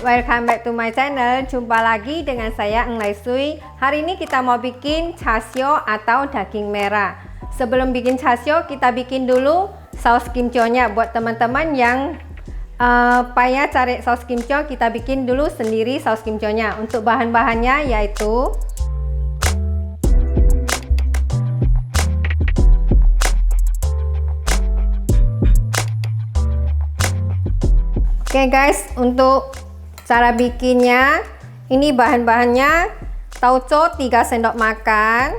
Welcome back to my channel. Jumpa lagi dengan saya Eng Lai Sui. Hari ini kita mau bikin chasyo atau daging merah. Sebelum bikin chasyo, kita bikin dulu saus kimchonya. Buat teman-teman yang payah cari saus kimcho, kita bikin dulu sendiri saus kimchonya. Untuk bahan-bahannya yaitu oke guys, untuk cara bikinnya, ini bahan-bahannya tauco 3 sendok makan.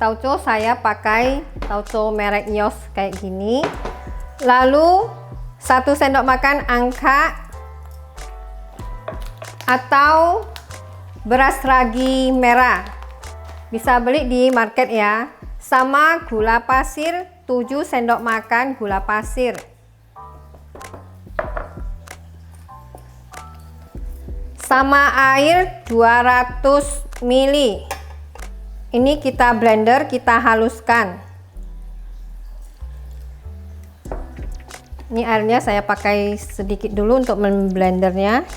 Tauco saya pakai tauco merek Nyos kayak gini. Lalu 1 sendok makan angka atau beras ragi merah. Bisa beli di market ya. Sama gula pasir 7 sendok makan gula pasir. Sama air 200 ml. Ini kita blender, kita haluskan. Ini airnya saya pakai sedikit dulu untuk memblendernya.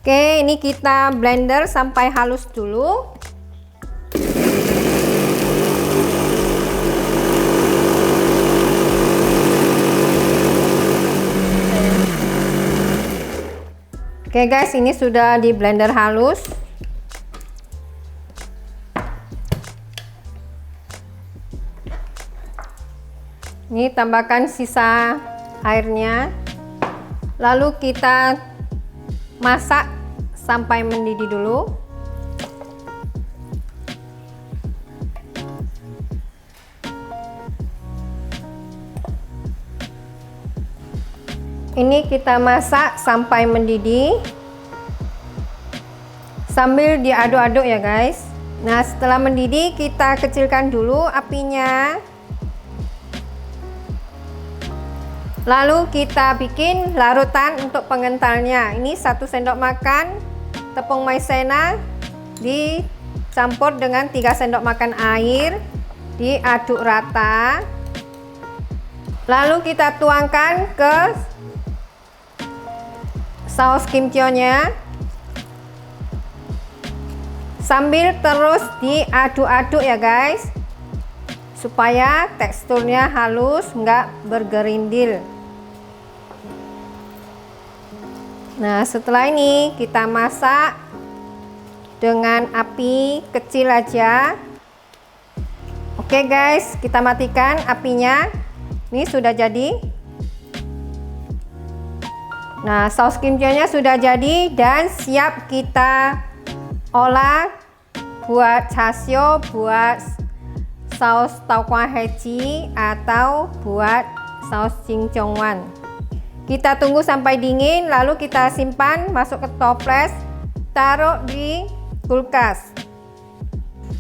Oke, ini kita blender sampai halus dulu. Oke guys, ini sudah di blender halus. Ini tambahkan sisa airnya. Lalu kita masak sampai mendidih dulu. Ini kita masak sampai mendidih sambil diaduk-aduk ya guys. Nah, setelah mendidih kita kecilkan dulu apinya. Lalu kita bikin larutan untuk pengentalnya. Ini 1 sendok makan tepung maizena dicampur dengan 3 sendok makan air, diaduk rata. Lalu kita tuangkan ke saus kimchonya sambil terus diaduk-aduk ya guys, supaya teksturnya halus, nggak bergerindil. Nah, setelah ini kita masak dengan api kecil aja. Oke guys, kita matikan apinya. Ini sudah jadi. Nah, saus kimchonya sudah jadi dan siap kita olah buat chasyo, buat saus tauco heci atau buat saus jingchongwan. Kita tunggu sampai dingin, lalu kita simpan masuk ke toples, taruh di kulkas.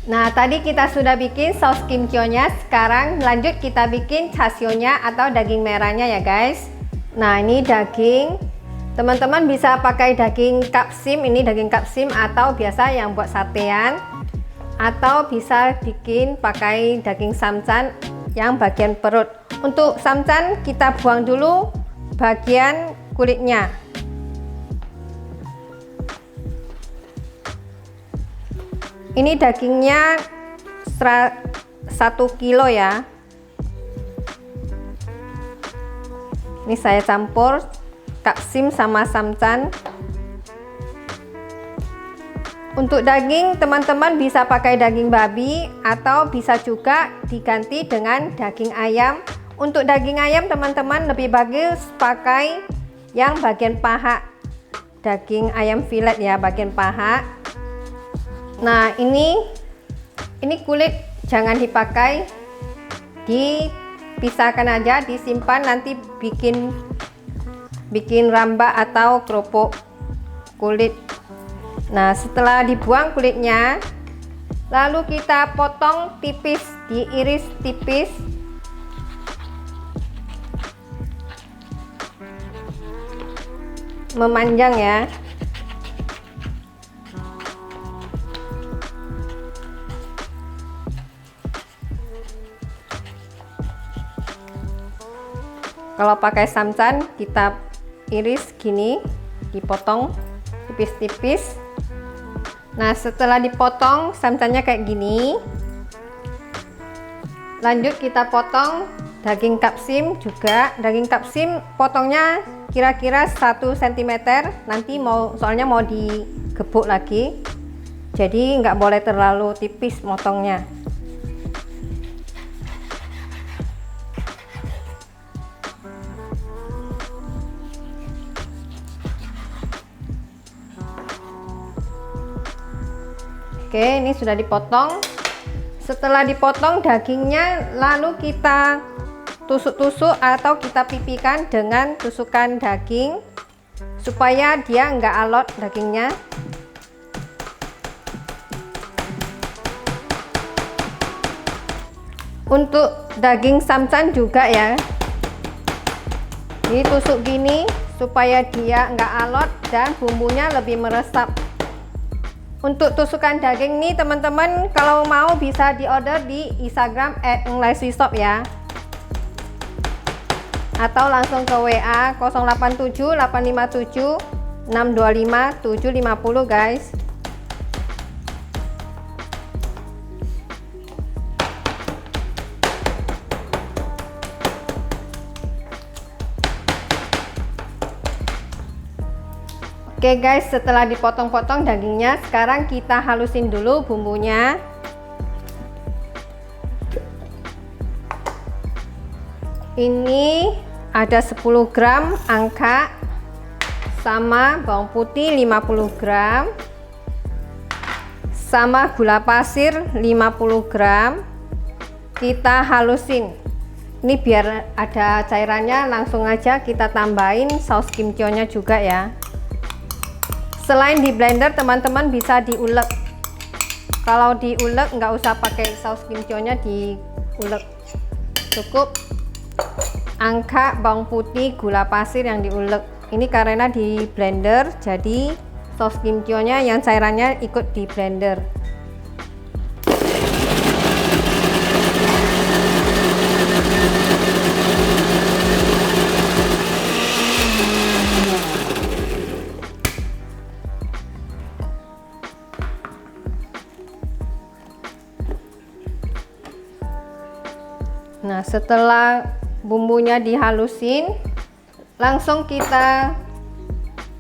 Nah, tadi kita sudah bikin saus kimchonya, sekarang lanjut kita bikin chasyonya atau daging merahnya ya guys. Nah, ini daging. Teman-teman bisa pakai daging kapsim, ini daging kapsim atau biasa yang buat satean, atau bisa bikin pakai daging samcan yang bagian perut. Untuk samcan kita buang dulu bagian kulitnya. Ini dagingnya 1 kilo ya. Ini saya campur kapsim sama samcan. Untuk daging, teman-teman bisa pakai daging babi atau bisa juga diganti dengan daging ayam. Untuk daging ayam, teman-teman lebih bagus pakai yang bagian paha, daging ayam filet ya, bagian paha. Nah, ini kulit jangan dipakai, dipisahkan aja, disimpan nanti bikin rambak atau kerupuk. kulit. Nah, setelah dibuang kulitnya, lalu kita potong tipis, diiris tipis. Memanjang ya. Kalau pakai samcan kita iris gini, dipotong tipis-tipis. Nah, setelah dipotong samcannya kayak gini, lanjut kita potong daging kapsim juga. Daging kapsim potongnya kira-kira 1 cm. Nanti soalnya mau digebuk lagi, jadi nggak boleh terlalu tipis motongnya. Oke, ini sudah dipotong. Setelah dipotong dagingnya, lalu kita tusuk-tusuk atau kita pipikan dengan tusukan daging supaya dia nggak alot dagingnya. Untuk daging samcan juga ya, ditusuk gini supaya dia nggak alot dan bumbunya lebih meresap. Untuk tusukan daging nih teman-teman, kalau mau bisa diorder di Instagram @nglaiswishop ya, atau langsung ke WA 087 857 625 750 guys. Oke guys, setelah dipotong-potong dagingnya, sekarang kita halusin dulu bumbunya. Ini ada 10 gram angka sama bawang putih 50 gram sama gula pasir 50 gram. Kita halusin. Ini biar ada cairannya, langsung aja kita tambahin saus kimchi-nya juga ya. Selain di blender, teman-teman bisa diulek. Kalau diulek nggak usah pakai saus kimchi-nya, diulek. Cukup angka, bawang putih, gula pasir yang diulek. Ini karena di blender, jadi saus kimchi-nya yang cairannya ikut di blender. Nah, setelah bumbunya dihalusin, langsung kita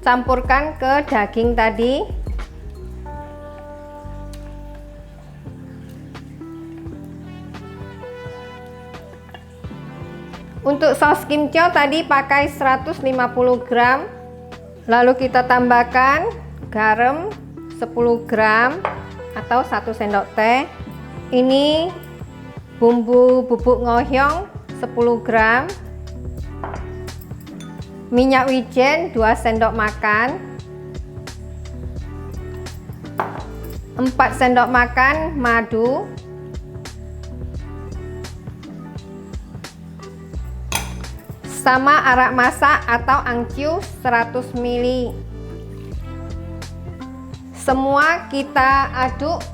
campurkan ke daging tadi. Untuk saus kimchi tadi pakai 150 gram. Lalu kita tambahkan garam 10 gram atau 1 sendok teh. Ini bumbu bubuk ngohyong 10 gram, minyak wijen 2 sendok makan, 4 sendok makan madu, sama arak masak atau angciu 100 ml. Semua kita aduk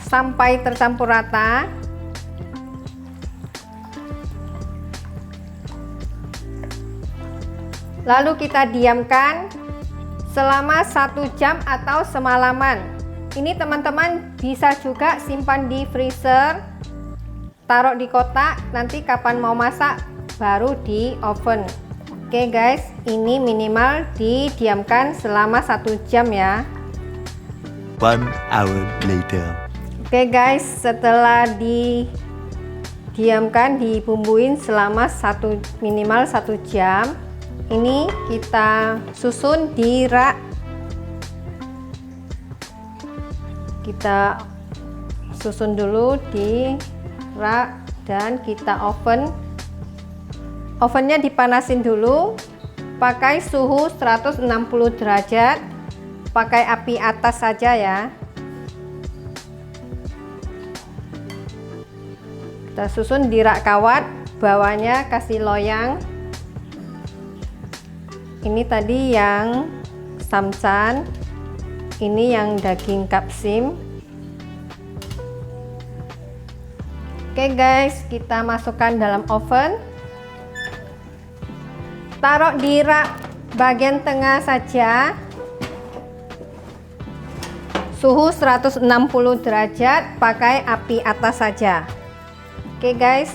sampai tercampur rata. Lalu kita diamkan selama 1 jam atau semalaman. Ini teman-teman bisa juga simpan di freezer, taruh di kotak, nanti kapan mau masak baru di oven. Oke guys, ini minimal didiamkan selama 1 jam ya. 1 hour later. Oke guys, setelah didiamkan, dibumbuin selama minimal 1 jam. Ini kita susun di rak. Kita susun dulu di rak dan kita oven. Ovennya dipanasin dulu pakai suhu 160 derajat pakai api atas saja ya. Kita susun di rak kawat, bawahnya kasih loyang. Ini tadi yang samcan, ini yang daging kapsim. Oke guys, kita masukkan dalam oven. Taruh di rak bagian tengah saja. Suhu 160 derajat, pakai api atas saja. Oke guys,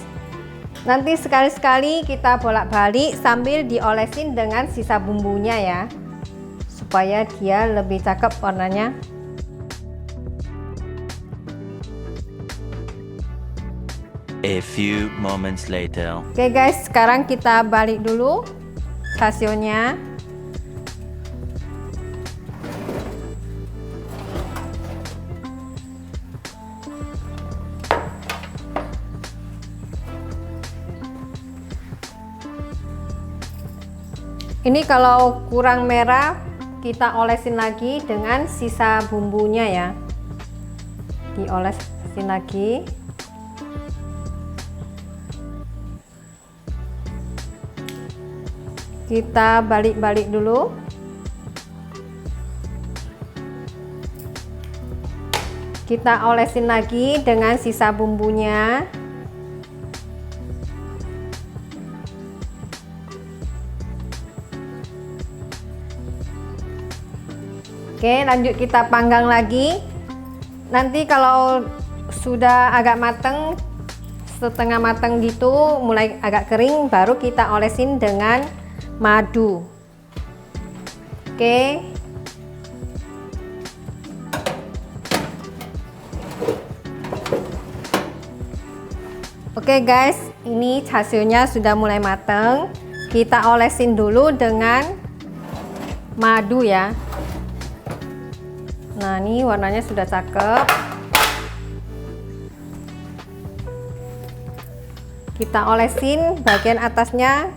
nanti sekali-sekali kita bolak-balik sambil diolesin dengan sisa bumbunya ya, supaya dia lebih cakep warnanya. A few moments later. Oke guys, sekarang kita balik dulu chasionya. Ini kalau kurang merah, kita olesin lagi dengan sisa bumbunya ya. Diolesin lagi. Kita balik-balik dulu. Kita olesin lagi dengan sisa bumbunya. Oke, lanjut kita panggang lagi. Nanti kalau sudah agak mateng, setengah mateng gitu, mulai agak kering, baru kita olesin dengan madu. Oke. Oke guys, ini chasionya sudah mulai mateng. Kita olesin dulu dengan madu ya. Nah, ini warnanya sudah cakep. Kita olesin bagian atasnya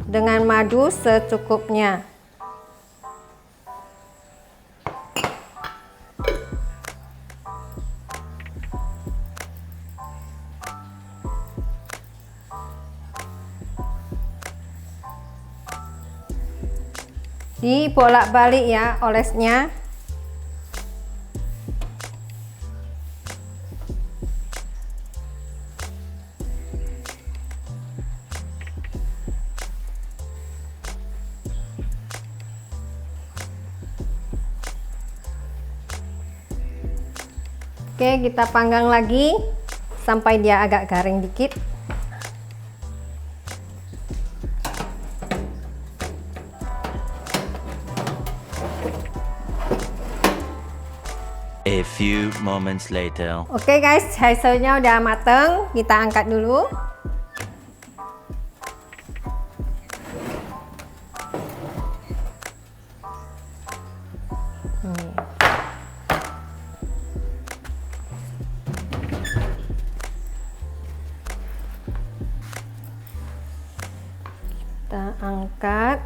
dengan madu secukupnya. Dibolak-balik ya olesnya. Oke, kita panggang lagi sampai dia agak garing dikit. A few moments later. Oke guys, hasilnya udah mateng. Kita angkat dulu. Kita angkat.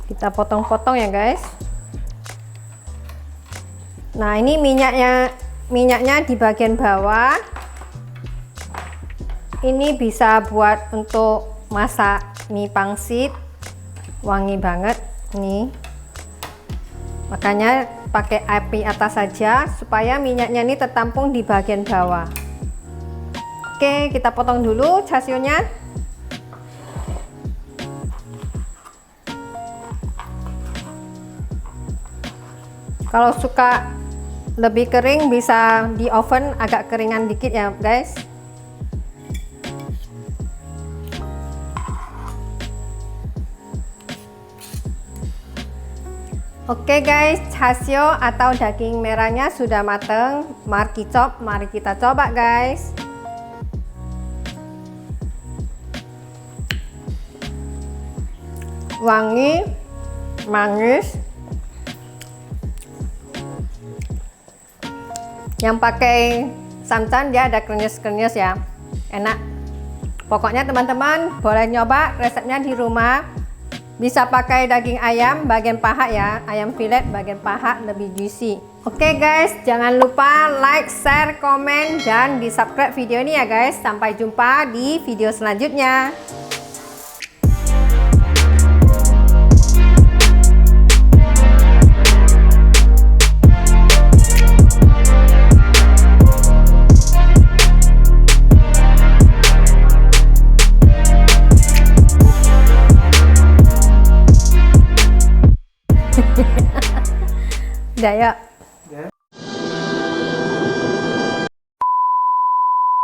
Kita potong-potong ya guys. Nah, ini minyaknya di bagian bawah. Ini bisa buat untuk masak mie pangsit. Wangi banget nih. Makanya pakai api atas saja supaya minyaknya ini tertampung di bagian bawah. Oke, kita potong dulu chasionya. Kalau suka lebih kering bisa di oven agak keringan dikit ya guys. Oke guys, chasio atau daging merahnya sudah mateng. Mari kita coba guys. Wangi, manis. Yang pakai santan dia ada krenyes-krenyes ya, enak. Pokoknya teman-teman boleh nyoba resepnya di rumah. Bisa pakai daging ayam bagian paha ya, ayam filet bagian paha lebih juicy. Oke guys, jangan lupa like, share, komen, dan di subscribe video ini ya guys. Sampai jumpa di video selanjutnya. Udah yuk.